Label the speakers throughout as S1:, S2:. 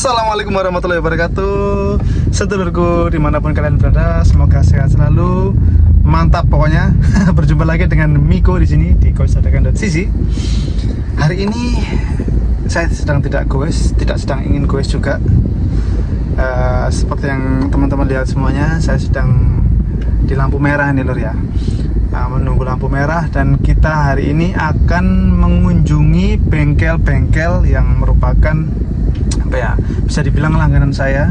S1: Assalamualaikum warahmatullahi wabarakatuh. Sedulurku dimanapun kalian berada, semoga sehat selalu. Mantap pokoknya. Berjumpa lagi dengan Miko di sini di goes.cc. Hari ini saya sedang tidak goes, tidak sedang ingin goes juga. Seperti yang teman-teman lihat semuanya, saya sedang di lampu merah nih lur ya. Menunggu lampu merah, dan kita hari ini akan mengunjungi bengkel-bengkel yang merupakan apa ya, bisa dibilang langganan saya.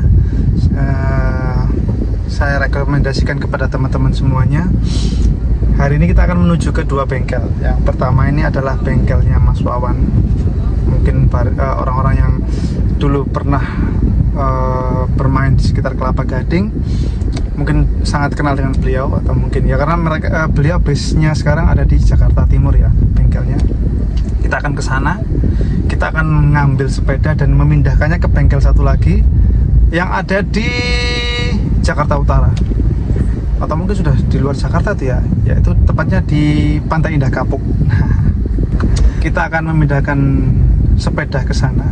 S1: Saya rekomendasikan kepada teman-teman semuanya. Hari ini kita akan menuju ke dua bengkel. Yang pertama ini adalah bengkelnya Mas Wawan. Mungkin orang-orang yang dulu pernah bermain di sekitar Kelapa Gading mungkin sangat kenal dengan beliau, atau mungkin ya karena beliau base-nya sekarang ada di Jakarta Timur ya, bengkelnya. Kita akan ke sana, kita akan mengambil sepeda dan memindahkannya ke bengkel satu lagi yang ada di Jakarta Utara, atau mungkin sudah di luar Jakarta tuh ya, yaitu tepatnya di Pantai Indah Kapuk. Kita akan memindahkan sepeda ke sana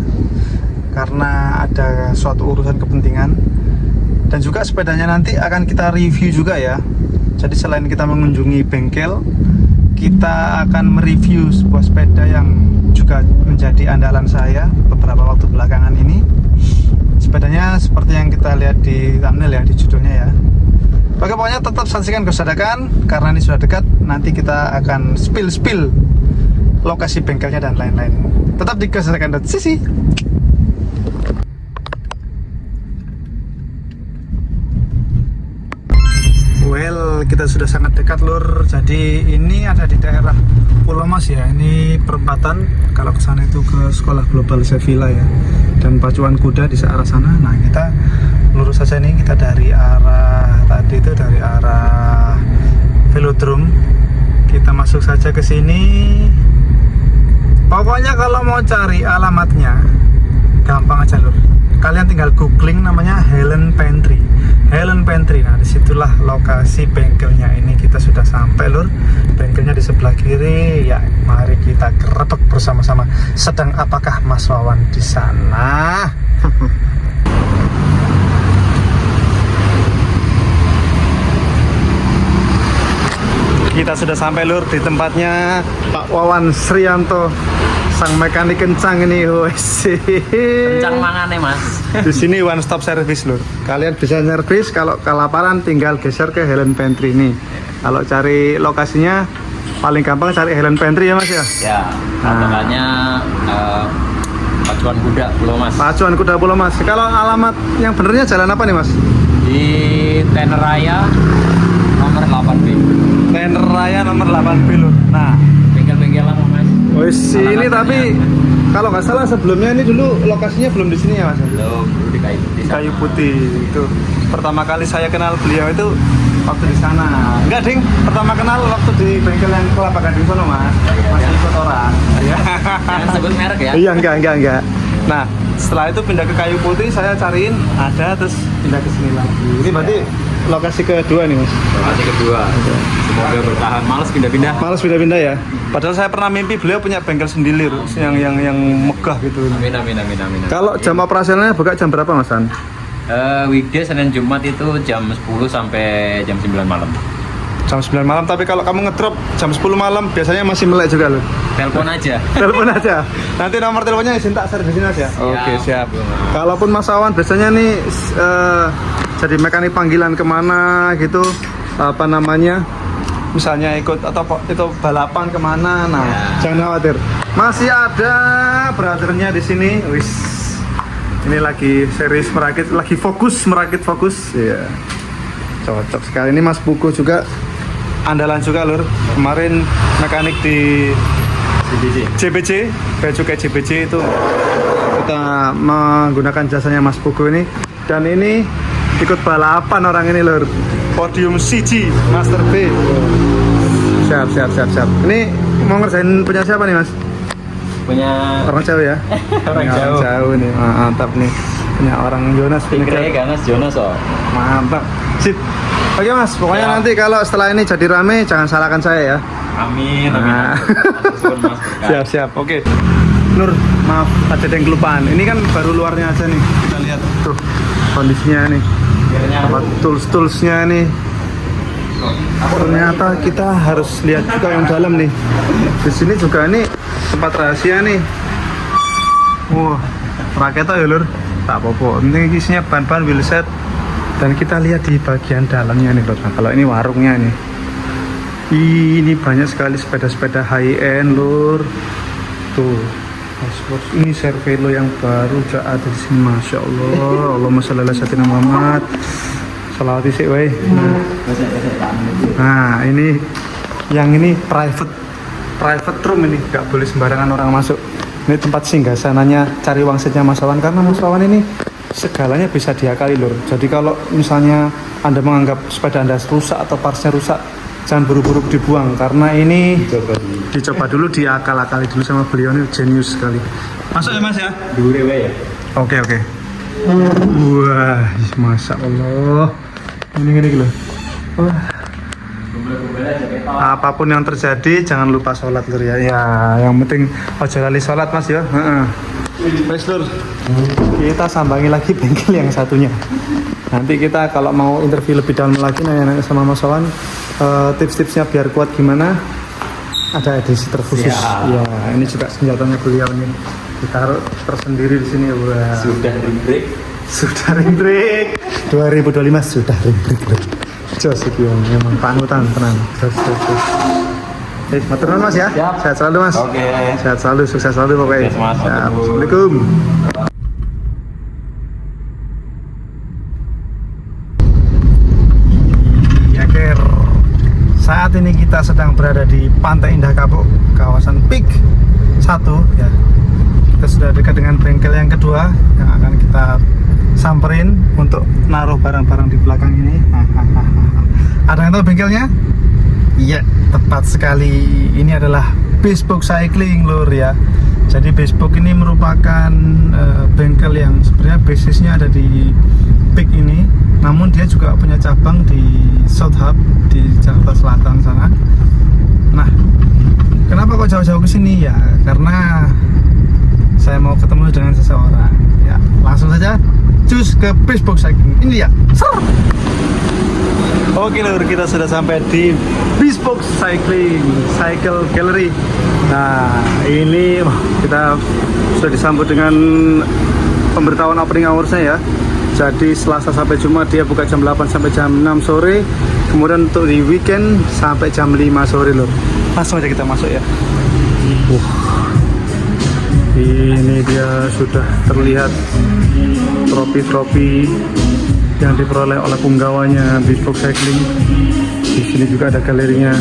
S1: karena ada suatu urusan kepentingan. Dan juga sepedanya nanti akan kita review juga ya. Jadi selain kita mengunjungi bengkel, kita akan mereview sebuah sepeda yang juga menjadi andalan saya beberapa waktu belakangan ini. Sepedanya seperti yang kita lihat di thumbnail ya, di judulnya ya. Oke, pokoknya tetap saksikan Goes.Dadakan karena ini sudah dekat. Nanti kita akan spill lokasi bengkelnya dan lain-lain. Tetap di Goes.Dadakan.cc. Well, kita sudah sangat dekat lur. Jadi ini ada di daerah Pulau Mas ya. Ini perempatan kalau ke sana itu ke Sekolah Global Sevilla ya. Dan pacuan kuda di arah sana. Nah, kita lurus saja nih, kita dari arah tadi itu dari arah Velodrome. Kita masuk saja ke sini. Pokoknya kalau mau cari alamatnya gampang aja lur. Kalian tinggal googling namanya Helen Pantry. Nah, disitulah lokasi bengkelnya. Ini kita sudah sampai lur. Bengkelnya di sebelah kiri. Ya, mari kita gerebek bersama-sama. Sedang apakah Mas Wawan di sana? Kita sudah sampai lur di tempatnya Pak Wawan Srianto, sang mekanik kencang ini.
S2: Kencang mangane mas.
S1: Di sini one stop service lur. Kalian bisa servis, kalau kelaparan tinggal geser ke Helen Pantry ini. Kalau cari lokasinya paling gampang cari Helen Pantry ya mas ya.
S2: Ya, patokannya pacuan kuda Pulau Mas.
S1: Pacuan kuda Pulau Mas. Kalau alamat yang benernya jalan apa nih mas?
S2: Di Tener Raya nomor 8B.
S1: Tener Raya nomor 8B lur. Nah,
S2: Bengkel-bengkelan mas.
S1: wis ini tapi kalau nggak salah sebelumnya ini dulu lokasinya belum di sini ya mas?
S2: Belum, dulu di Kayu Putih.
S1: Kayu Putih itu. Pertama kali saya kenal beliau itu waktu di sana. Enggak ding, pertama kenal waktu di bengkel yang Kelapa Gading sono mas. Masih ikut orang. Iya.
S2: Jangan sebut merek ya.
S1: Iya, enggak. Nah, setelah itu pindah ke Kayu Putih, saya cariin ada, terus pindah ke sini lagi. Ini berarti lokasi kedua nih mas.
S2: Lokasi kedua. Semoga bertahan. Males pindah-pindah.
S1: Males pindah-pindah ya. Padahal saya pernah mimpi beliau punya bengkel sendiri yang megah gitu.
S2: Amin.
S1: Kalau jam operasionalnya buka jam berapa mas An?
S2: Weekday Senin Jumat itu jam 10 sampai jam 9 malam.
S1: Jam 9 malam, tapi kalau kamu ngedrop jam 10 malam biasanya masih melek juga loh.
S2: Telepon aja.
S1: Telepon aja. Nanti nomor teleponnya izin tak servisin mas ya. Oke, siap.
S2: Belum.
S1: Kalaupun Mas Wawan biasanya nih jadi mekanik panggilan kemana gitu, apa namanya, misalnya ikut atau itu balapan kemana, nah
S2: ya,
S1: jangan khawatir, masih ada brothernya di sini. Wis, ini lagi series merakit, lagi merakit fokus. Iya, cocok sekali. Ini Mas Pugu juga andalan juga lur. Kemarin mekanik di JBC, Bea Cukai JBC itu kita menggunakan jasanya Mas Pugu ini. Dan ini ikut balapan orang ini lur, podium CG Master B. Siap. Ini mau ngerjain punya siapa nih mas?
S2: Punya
S1: Orang Jawa ya?
S2: Orang
S1: Jawa nih, mantap nih. Punya orang Jonas.
S2: Pikirnya Ganas Jonas oh.
S1: Mantap. Sip. Oke mas, pokoknya nanti kalau setelah ini jadi rame jangan salahkan saya ya.
S2: Amin.
S1: Nah.
S2: Mas,
S1: Siap. Oke. Nur, maaf ada yang kelupaan. Ini kan baru luarnya aja nih. Kita lihat tuh kondisinya nih. Tempat tools-toolsnya nih. Ternyata kita harus lihat juga yang dalam nih. Di sini juga nih tempat rahasia nih. Wah, raketa ya lur. Tak apa-apa. Ini isinya bahan-bahan wheelset. Dan kita lihat di bagian dalamnya nih lur. Nah, kalau ini warungnya nih. Ini banyak sekali sepeda-sepeda high end lur. Tuh. Ini Cervelo yang baru juga ada di sini, masya Allah. Allahumma sholli ala sayyidina Muhammad. Salawat isi, weh. Nah, ini yang ini private room ini, nggak boleh sembarangan orang masuk. Ini tempat singgah sananya cari wangsetnya Mas Wawan, karena Mas Wawan ini segalanya bisa diakali lur. Jadi kalau misalnya Anda menganggap sepeda Anda rusak atau partsnya rusak, jangan buru-buru dibuang, karena ini dicoba dulu, diakal-akali dulu sama beliau, ini jenius sekali. Masuk ya Mas ya?
S2: Dure ya.
S1: Oke. Wah, masya Allah. Ini loh. Wah. Apapun yang terjadi, jangan lupa sholat lur ya. Ya, yang penting ojo lali sholat Mas ya. Baik lur. Kita sambangi lagi bengkel yang satunya. Nanti kita kalau mau interview lebih dalam lagi nanya sama Mas Wawan, tips-tipsnya biar kuat gimana, ada edisi terkhusus. Ya, ini juga senjatanya beliau ini. Ditaruh tersendiri di sini. Wah.
S2: Sudah ring break
S1: 2025 sudah ring break. Jos iki memang panutan tenan. Terus. Matur nuwun Mas ya.
S2: Siap.
S1: Sehat selalu Mas.
S2: Oke.
S1: Sehat selalu, sukses selalu pokoknya.
S2: Yes, Mas.
S1: Assalamualaikum. Saat ini kita sedang berada di Pantai Indah Kapuk, kawasan Peak 1 ya. Kita sudah dekat dengan bengkel yang kedua yang akan kita samperin untuk naruh barang-barang di belakang ini. Ada yang tahu bengkelnya? Iya, tepat sekali. Ini adalah Bespoke Cycling lur ya. Jadi Bespoke ini merupakan bengkel yang sebenarnya basisnya ada di Peak ini, namun dia juga punya cabang di South Hub di Jakarta Selatan sana. Nah, kenapa kok jauh-jauh ke sini ya? Karena saya mau ketemu dengan seseorang. Ya, langsung saja cus ke Bespoke Cycling. Ini ya. Oke lur, kita sudah sampai di Bespoke Cycling Cycle Gallery. Nah, ini kita sudah disambut dengan pemberitahuan opening hours-nya ya. Jadi Selasa sampai Jumat dia buka jam 8 sampai jam 6 sore. Kemudian untuk di weekend sampai jam 5 sore lur. Langsung aja kita masuk ya. Ini dia sudah terlihat trofi-trofi yang diperoleh oleh penggawanya Bespoke Cycling. Di sini juga ada galerinya.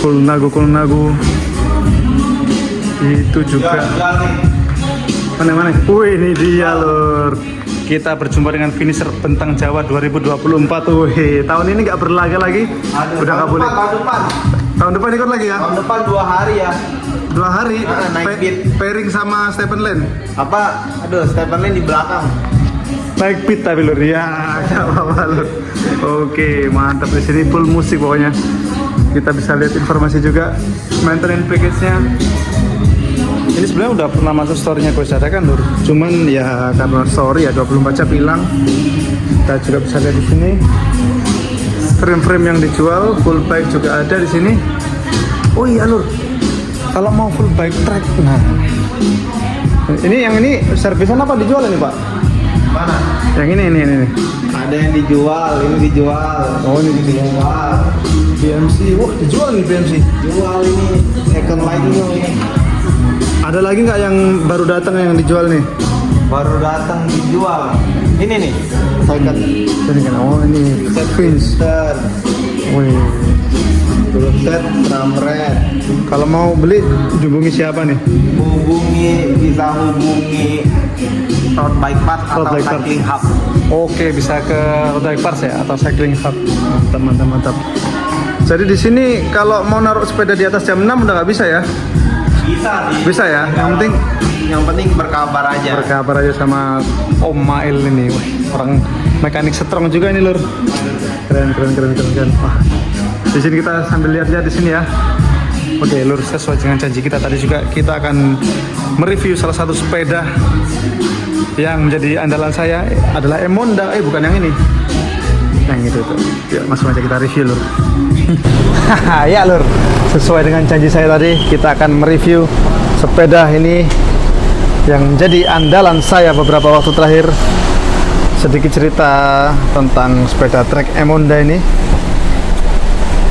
S1: Kulnago. Itu juga. Mana? Wih, ini dia lur. Kita berjumpa dengan finisher Bentang Jawa 2024. Wih, tahun ini nggak berlaga lagi. Udah nggak boleh. Tahun depan ikut lagi ya?
S3: Tahun depan 2 hari ya.
S1: 2 hari.
S3: Naik beat.
S1: Pairing sama Stephen Lane.
S3: Apa? Aduh, Stephen Lane di belakang.
S1: Naik beat tapi lur ya, nggak apa-apa lur. Oke, mantap, di sini full musik pokoknya. Kita bisa lihat informasi juga maintenance package-nya. Ini sebenarnya udah pernah masuk store-nya Coach Dada kan lur. Cuman ya karena story ya 24 jam hilang. Kita juga bisa lihat di sini frame-frame yang dijual, full bike juga ada di sini. Oh iya lur, kalau mau full bike track, nah ini yang ini servisan apa dijual ini Pak?
S3: Mana?
S1: Yang ini.
S3: Ada yang dijual, ini dijual.
S1: Oh ini
S3: Dijual.
S1: BMC, wah dijual nih BMC.
S3: Jual ini second line ini.
S1: Ada lagi nggak yang baru datang yang dijual nih?
S3: Baru datang dijual. Ini nih, second.
S1: Ini kan, oh ini Vince.
S3: Set.
S1: Wih.
S3: Terus set drum red.
S1: Kalau mau beli dihubungi siapa nih?
S3: Bisa hubungi Road Bike Parts atau
S1: Road Bike Parts.
S3: Cycling Hub.
S1: Oke, bisa ke Road Bike Parts ya atau Cycling Hub. Mantap. Jadi di sini kalau mau naruh sepeda di atas jam 6 udah nggak bisa ya?
S3: Bisa sih.
S1: Bisa ya.
S3: Yang penting berkabar aja.
S1: Berkabar aja sama Om Mail ini. Wah, orang mekanik strong juga ini lur. Keren. Wah. Di sini kita sambil lihat-lihat di sini ya. Oke lur, sesuai dengan janji kita tadi juga kita akan mereview salah satu sepeda Yang menjadi andalan saya adalah Emonda, bukan yang ini. Yang itu tuh. Yuk, langsung aja kita review lur. Ya lur, sesuai dengan janji saya tadi, kita akan mereview sepeda ini yang menjadi andalan saya beberapa waktu terakhir. Sedikit cerita tentang sepeda trek Emonda ini.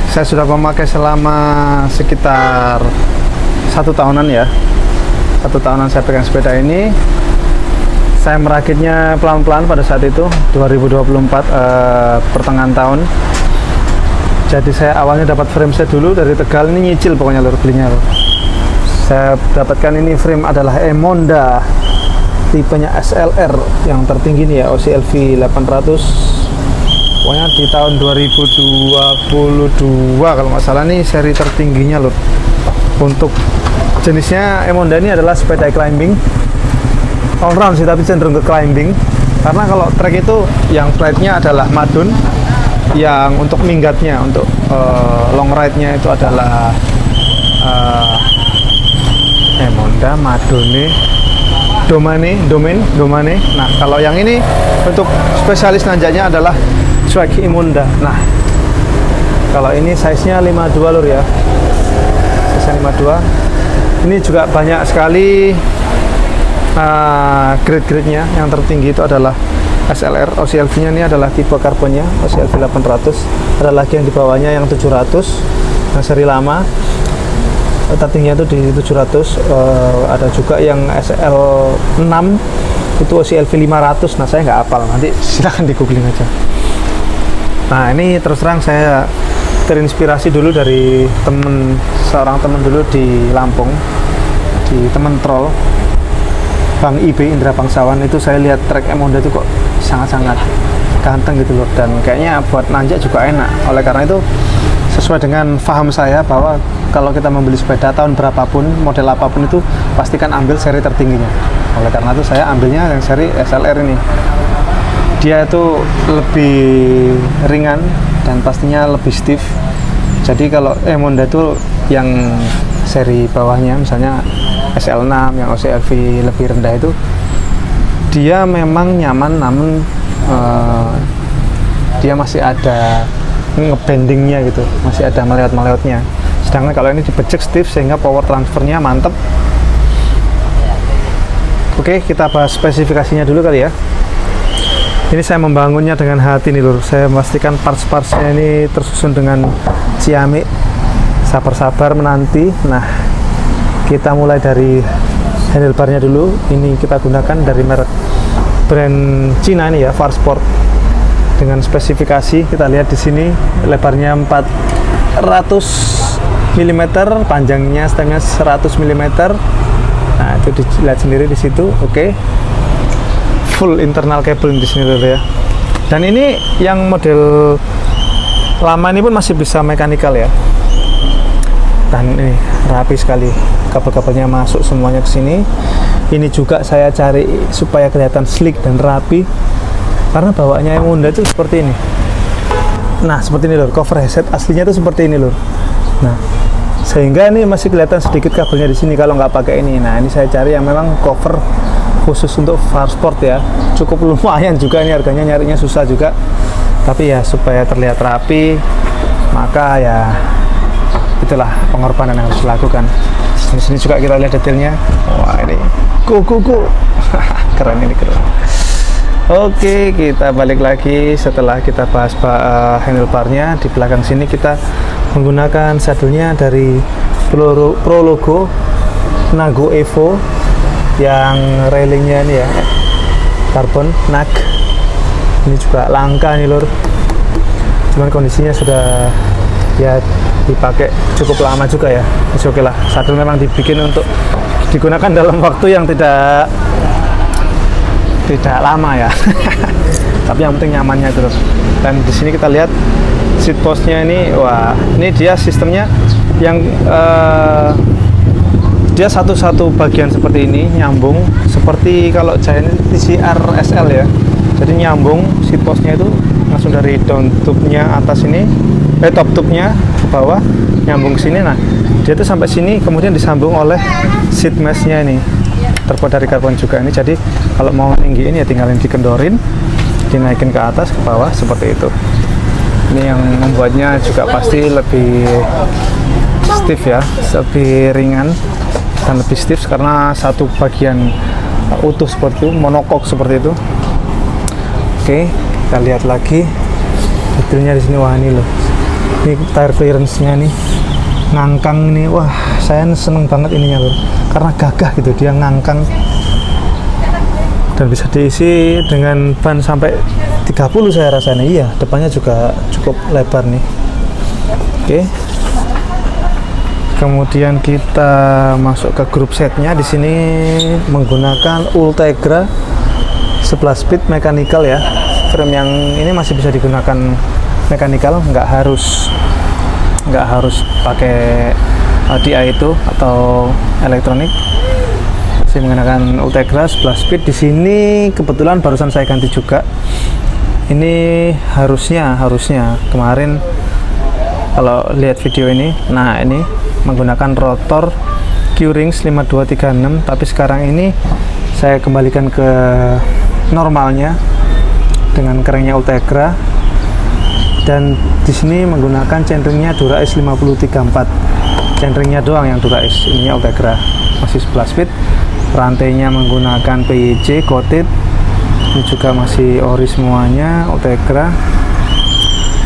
S1: Saya sudah memakai selama sekitar 1 tahunan ya. 1 tahunan saya pegang sepeda ini. Saya merakitnya pelan-pelan pada saat itu 2024 pertengahan tahun. Jadi saya awalnya dapat frame set dulu dari Tegal, ini nyicil pokoknya lur belinya lur. Saya dapatkan ini frame adalah Emonda tipenya SLR yang tertinggi nih ya, OCLV 800. Pokoknya di tahun 2022 kalau nggak salah nih seri tertingginya lur. Untuk jenisnya Emonda ini adalah sepeda climbing. All round sih, tapi cenderung ke climbing. Karena kalau trek itu yang flightnya adalah Madun, yang untuk minggatnya, untuk long ride-nya itu adalah Emonda, Madone, Domane. Nah, kalau yang ini untuk spesialis nanjaknya adalah Swag Emonda. Nah, kalau ini size-nya 52 lur ya. Size 52. Ini juga banyak sekali grade-grade-nya. Yang tertinggi itu adalah SLR, OCLV-nya ini adalah tipe karbonnya, OCLV 800. Ada lagi yang di bawahnya yang 700, yang seri lama. Tertingginya itu di 700. Ada juga yang SL6 itu OCLV 500. Nah, saya nggak hafal, nanti silahkan di googling aja. Nah, ini terus terang saya terinspirasi dulu dari seorang teman dulu di Lampung, di teman troll Bang IB, Indra Bangsawan. Itu saya lihat trek Emonda itu kok sangat-sangat ganteng gitu loh, dan kayaknya buat nanjak juga enak. Oleh karena itu, sesuai dengan paham saya bahwa kalau kita membeli sepeda tahun berapapun, model apapun itu pastikan ambil seri tertingginya. Oleh karena itu saya ambilnya yang seri SLR ini. Dia itu lebih ringan dan pastinya lebih stiff. Jadi kalau Emonda itu yang seri bawahnya, misalnya SL6 yang OCLV lebih rendah, itu dia memang nyaman, namun dia masih ada ngebendingnya gitu, masih ada meleot-meleotnya. Sedangkan kalau ini dibejek stiff sehingga power transfernya mantep. Oke, kita bahas spesifikasinya dulu kali ya. Ini saya membangunnya dengan hati nih lur. Saya memastikan parts-partsnya ini tersusun dengan ciamik. Sabar-sabar menanti. Nah, kita mulai dari handlebarnya dulu. Ini kita gunakan dari merek brand Cina ini ya, Farsport. Dengan spesifikasi kita lihat di sini, lebarnya 400 mm, panjangnya setengah 100 mm. Nah, itu dilihat sendiri di situ. Oke. Full internal cable di sini dulu ya. Dan ini yang model lama ini pun masih bisa mekanikal ya. Dan ini rapi sekali, kabel-kabelnya masuk semuanya ke sini. Ini juga saya cari supaya kelihatan sleek dan rapi, karena bawaannya yang Honda itu seperti ini. Nah, seperti ini lur, cover headset aslinya itu seperti ini lur. Nah, sehingga ini masih kelihatan sedikit kabelnya di sini kalau nggak pakai ini. Nah, ini saya cari yang memang cover khusus untuk Farsport ya. Cukup lumayan juga, ini harganya nyarinya susah juga. Tapi ya supaya terlihat rapi, maka ya itulah pengorbanan yang harus dilakukan. Di sini juga kita lihat detailnya. Wah, ini kuku. Keren ini, keren. Oke, kita balik lagi setelah kita bahas handlebarnya. Di belakang sini kita menggunakan saddlenya dari Prologo Nago Evo yang railingnya ini ya, karbon NAG. Ini juga langka nih lur, cuman kondisinya sudah ya dipakai cukup lama juga ya. Oke lah, saddle memang dibikin untuk digunakan dalam waktu yang tidak lama ya. Tapi yang penting nyamannya terus. Dan di sini kita lihat seat postnya ini, wah, ini dia sistemnya yang dia satu-satu bagian seperti ini, nyambung seperti kalau Giant TCR SL ya. Jadi nyambung seat postnya itu langsung dari down tube-nya atas ini, top tube-nya ke bawah, nyambung ke sini. Nah, dia tuh sampai sini, kemudian disambung oleh seat mesh-nya ini. terbuat dari karbon juga ini. Jadi kalau mau tinggiin ya tinggalin dikendorin, dinaikin ke atas ke bawah seperti itu. Ini yang membuatnya juga pasti lebih stiff ya, lebih ringan dan lebih stiff karena satu bagian utuh seperti itu, monokok seperti itu. Oke, kita lihat lagi detailnya di sini. Wah ini loh, ini tire clearance-nya nih, ngangkang nih. Wah saya seneng banget ininya loh, karena gagah gitu, dia ngangkang dan bisa diisi dengan ban sampai 30 saya rasanya. Iya, depannya juga cukup lebar nih. Oke. Kemudian kita masuk ke grup setnya. Di sini menggunakan Ultegra 11 speed mechanical ya. Frame yang ini masih bisa digunakan mechanical, nggak harus pakai DI itu atau elektronik. Masih menggunakan Ultegra 11 speed. Di sini kebetulan barusan saya ganti juga. Ini harusnya kemarin kalau lihat video ini, nah ini menggunakan rotor Q-Rings 5236, tapi sekarang ini saya kembalikan ke normalnya dengan keringnya Ultegra, dan di sini menggunakan chainringnya Dura-Ace 5034, chainringnya doang yang Dura-Ace, ininya Ultegra, masih 11 speed. Rantainya menggunakan PYJ coated, ini juga masih ori semuanya Ultegra.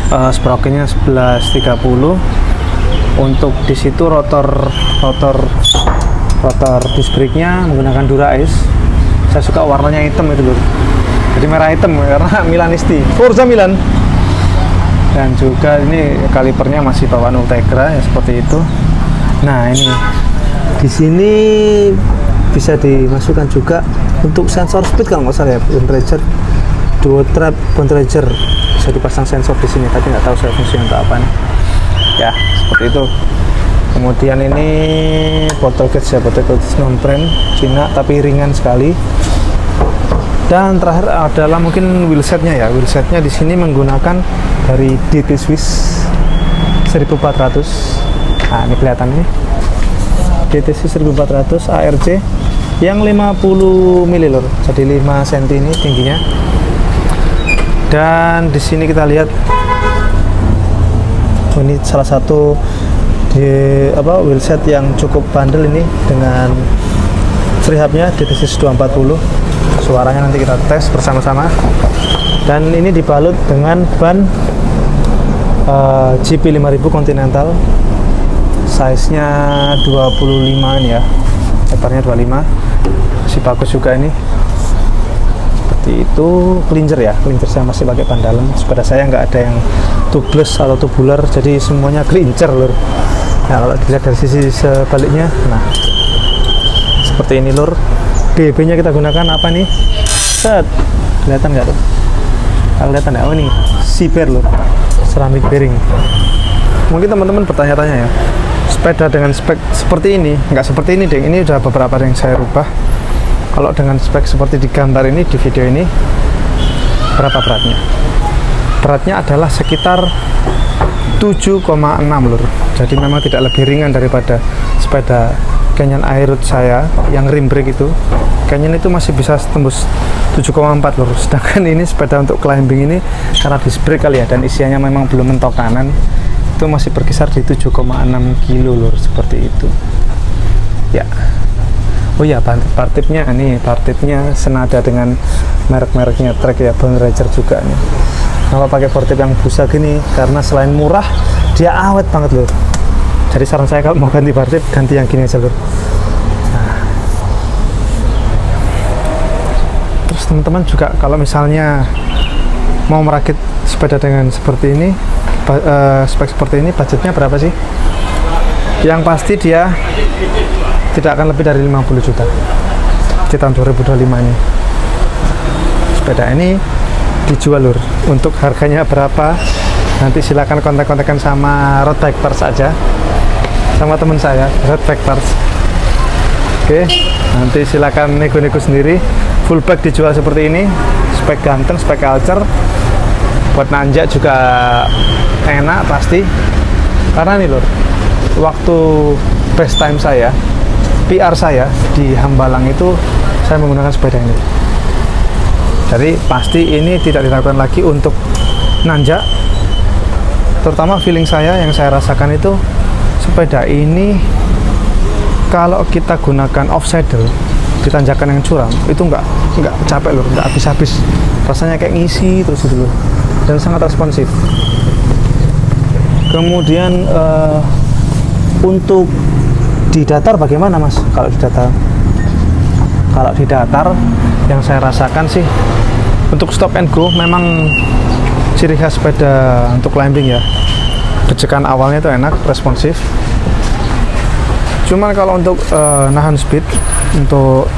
S1: Sprocketnya 1130. Untuk di situ rotor disc brake-nya menggunakan Dura-Ace. Saya suka warnanya hitam itu loh, jadi merah hitam karena Milanisti, Forza Milan. Dan juga ini kalipernya masih bawaan Ultegra ya, seperti itu. Nah ini di sini bisa dimasukkan juga untuk sensor speed kalau nggak salah ya, Bontrager duo trap Bontrager, bisa dipasang sensor di sini, tapi nggak tahu saya fungsinya untuk apa nih ya, seperti itu. Kemudian ini bottle cage ya, bottle cage non brand Cina tapi ringan sekali. Dan terakhir adalah mungkin wheelsetnya ya. Wheelsetnya di sini menggunakan dari DT Swiss 1400. Nah ini kelihatan nih, DT Swiss 1400 ARC yang 50 mili lor, jadi 5 cm ini tingginya. Dan di sini kita lihat, ini salah satu wheelset yang cukup bandel ini dengan free hubnya DT-Swiss 240. Suaranya nanti kita tes bersama-sama. Dan ini dibalut dengan ban GP 5000 Continental, size nya 25 ini ya, lebarnya 25, masih bagus juga ini. Seperti itu. Clincher ya, clincher saya masih pakai ban dalam, sepeda saya nggak ada yang tubeless atau tubular, jadi semuanya clincher lur. Nah kalau dilihat dari sisi sebaliknya, nah seperti ini lur. BB nya kita gunakan apa nih? Set, kelihatan nggak tuh? Kelihatan ya? Oh ini C-bear lur, ceramic bearing. Mungkin teman-teman bertanya-tanya ya, sepeda dengan spek seperti ini, nggak seperti ini deh, ini udah beberapa yang saya rubah. Kalau dengan spek seperti di gambar ini, di video ini, berapa beratnya? Beratnya adalah sekitar 7,6 lur. Jadi memang tidak lebih ringan daripada sepeda Canyon Airut saya yang rim brake itu. Canyon itu masih bisa tembus 7,4 lur. Sedangkan ini sepeda untuk climbing ini karena disc brake kali ya, dan isiannya memang belum mentok kanan, itu masih berkisar di 7,6 kilo lur, seperti itu ya. Oh ya, partipnya ini, partipnya senada dengan merek-mereknya Trek ya, Bontrager juga nih. Kenapa pakai partip yang busa gini? Karena selain murah, dia awet banget lur. Jadi saran saya kalau mau ganti partip, ganti yang gini aja lur. Nah. Terus teman-teman juga kalau misalnya mau merakit sepeda dengan seperti ini, spek seperti ini, budgetnya berapa sih? Yang pasti dia tidak akan lebih dari 50 juta di tahun 2025 ini. Sepeda ini dijual lur. Untuk harganya berapa, nanti silakan kontak-kontakan sama Road Bike Parts aja, sama teman saya Road Bike Parts. Oke, nanti silakan nego-nego sendiri. Full bike dijual seperti ini, spek ganteng, spek culture, buat nanjak juga enak pasti. Karena nih lur, waktu best time saya PR saya di Hambalang itu saya menggunakan sepeda ini. Jadi pasti ini tidak dilakukan lagi untuk nanjak. Terutama feeling saya yang saya rasakan itu sepeda ini kalau kita gunakan off saddle di tanjakan yang curam itu nggak capek loh, nggak habis-habis, rasanya kayak ngisi terus gitu loh, dan sangat responsif. Kemudian untuk di datar bagaimana Mas? Kalau di datar yang saya rasakan sih untuk stop and go memang ciri khas sepeda untuk climbing ya. Dejekan awalnya itu enak, responsif. Cuman kalau untuk nahan speed, untuk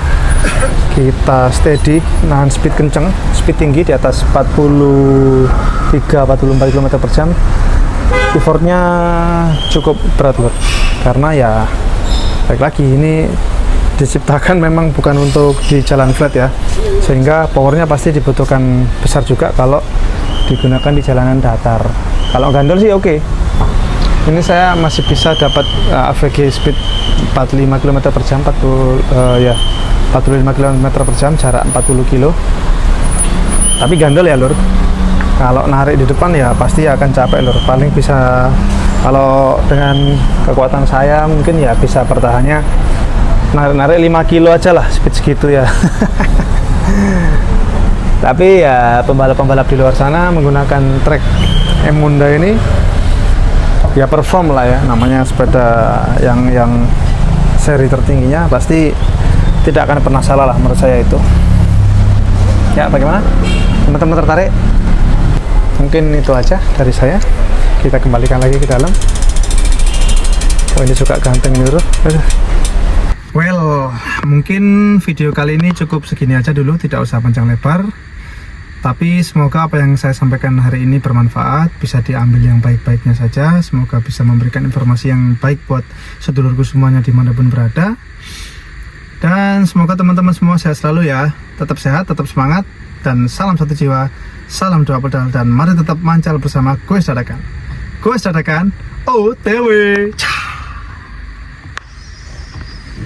S1: kita steady, nahan speed kenceng, speed tinggi di atas 43-44 km per jam, effortnya cukup berat loh. Karena ya, balik lagi, ini diciptakan memang bukan untuk di jalan flat ya, sehingga powernya pasti dibutuhkan besar juga kalau digunakan di jalanan datar. Kalau gandol sih oke. Ini saya masih bisa dapat AVG speed 45 km per jam, 45 km per jam, jarak 40 kilo. Tapi gandol ya lur. Kalau narik di depan ya pasti akan capek lur. Paling bisa, kalau dengan kekuatan saya mungkin ya bisa bertahannya narik 5 kilo aja lah, speed segitu ya. Tapi ya pembalap-pembalap di luar sana menggunakan trek M-Honda ini ya perform lah ya, namanya sepeda yang seri tertingginya pasti tidak akan pernah salah lah menurut saya itu. Ya bagaimana? Teman-teman tertarik? Mungkin itu aja dari saya. Kita kembalikan lagi ke dalam. Oh ini suka ganteng ini bro. Well, mungkin video kali ini cukup segini aja dulu, tidak usah panjang lebar. Tapi semoga apa yang saya sampaikan hari ini bermanfaat, bisa diambil yang baik-baiknya saja. Semoga bisa memberikan informasi yang baik buat sedulurku semuanya dimanapun berada. Dan semoga teman-teman semua sehat selalu ya. Tetap sehat, tetap semangat, dan salam satu jiwa, salam dua pedal, dan mari tetap mancal bersama Goes Dadakan. Goes Dadakan, OTW.